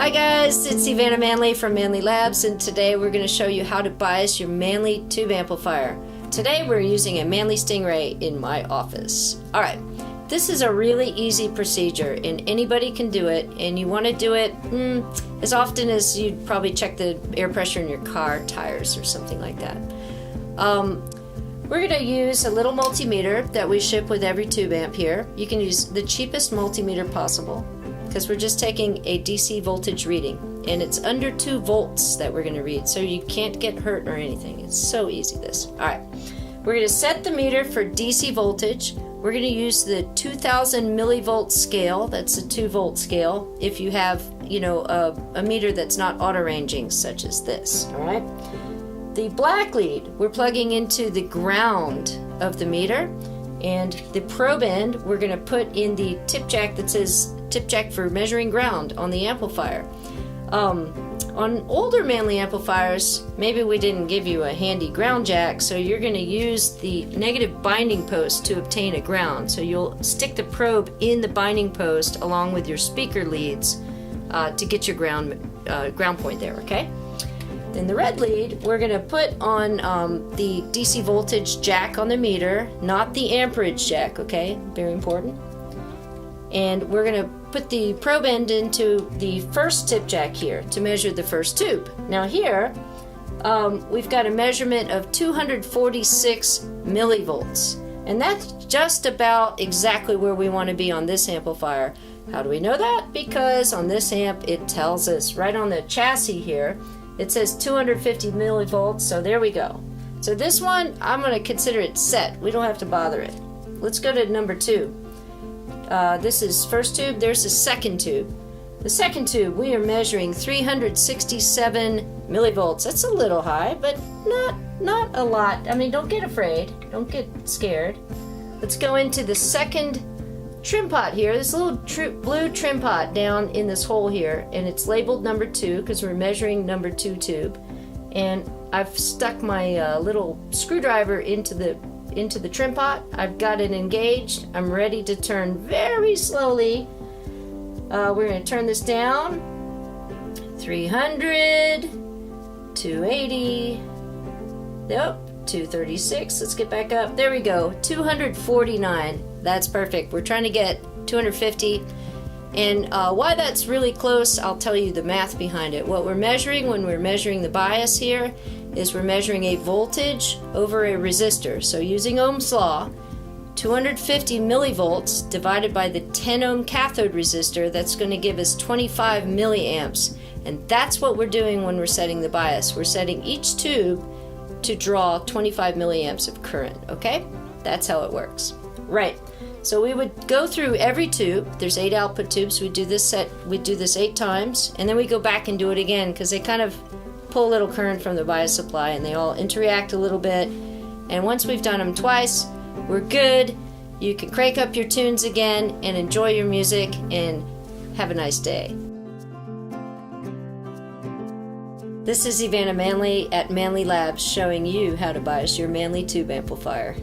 Hi guys, it's EveAnna Manley from Manley Labs, and today we're going to show you how to bias your Manley tube amplifier. Today we're using a Manley Stingray in my office. Alright, this is a really easy procedure and anybody can do it, and you want to do it as often as you'd probably check the air pressure in your car tires or something like that. We're going to use a little multimeter that we ship with every tube amp here. You can use the cheapest multimeter possible, because we're just taking a DC voltage reading, and it's under 2 volts that we're going to read, so you can't get hurt or anything. It's so easy, this. Alright, we're going to set the meter for DC voltage. We're going to use the 2000 millivolt scale. That's a 2 volt scale if you have, you know, a meter that's not auto ranging, such as this. Alright, the black lead we're plugging into the ground of the meter, and the probe end we're going to put in the tip jack that says tip jack for measuring ground on the amplifier. On older Manley amplifiers, maybe we didn't give you a handy ground jack, so you're going to use the negative binding post to obtain a ground. So you'll stick the probe in the binding post along with your speaker leads to get your ground point there, okay? Then the red lead we're going to put on the DC voltage jack on the meter, not the amperage jack, okay? Very important. And we're going to put the probe end into the first tip jack here to measure the first tube. Now here, we've got a measurement of 246 millivolts. And that's just about exactly where we want to be on this amplifier. How do we know that? Because on this amp it tells us right on the chassis here, it says 250 millivolts, so there we go. So this one, I'm going to consider it set. We don't have to bother it. Let's go to number 2. This is first tube, there's the second tube. The second tube, we are measuring 367 millivolts. That's a little high, but not a lot. I mean, don't get afraid. Don't get scared. Let's go into the second trim pot here. This little blue trim pot down in this hole here, and it's labeled number 2 because we're measuring number 2 tube. And I've stuck my little screwdriver into the trim pot. I've got it engaged. I'm ready to turn very slowly. We're going to turn this down. 300, 280, nope, 236. Let's get back up. There we go. 249. That's perfect. We're trying to get 250. And why that's really close, I'll tell you the math behind it. What we're measuring when we're measuring the bias here is we're measuring a voltage over a resistor. So using Ohm's law, 250 millivolts divided by the 10 ohm cathode resistor, that's going to give us 25 milliamps. And that's what we're doing when we're setting the bias. We're setting each tube to draw 25 milliamps of current, okay? That's how it works. Right. So we would go through every tube. There's 8 output tubes. We do this 8 times, and then we go back and do it again because they kind of pull a little current from the bias supply and they all interact a little bit. And once we've done them twice, we're good. You can crank up your tunes again and enjoy your music and have a nice day. This is EveAnna Manley at Manley Labs showing you how to bias your Manley tube amplifier.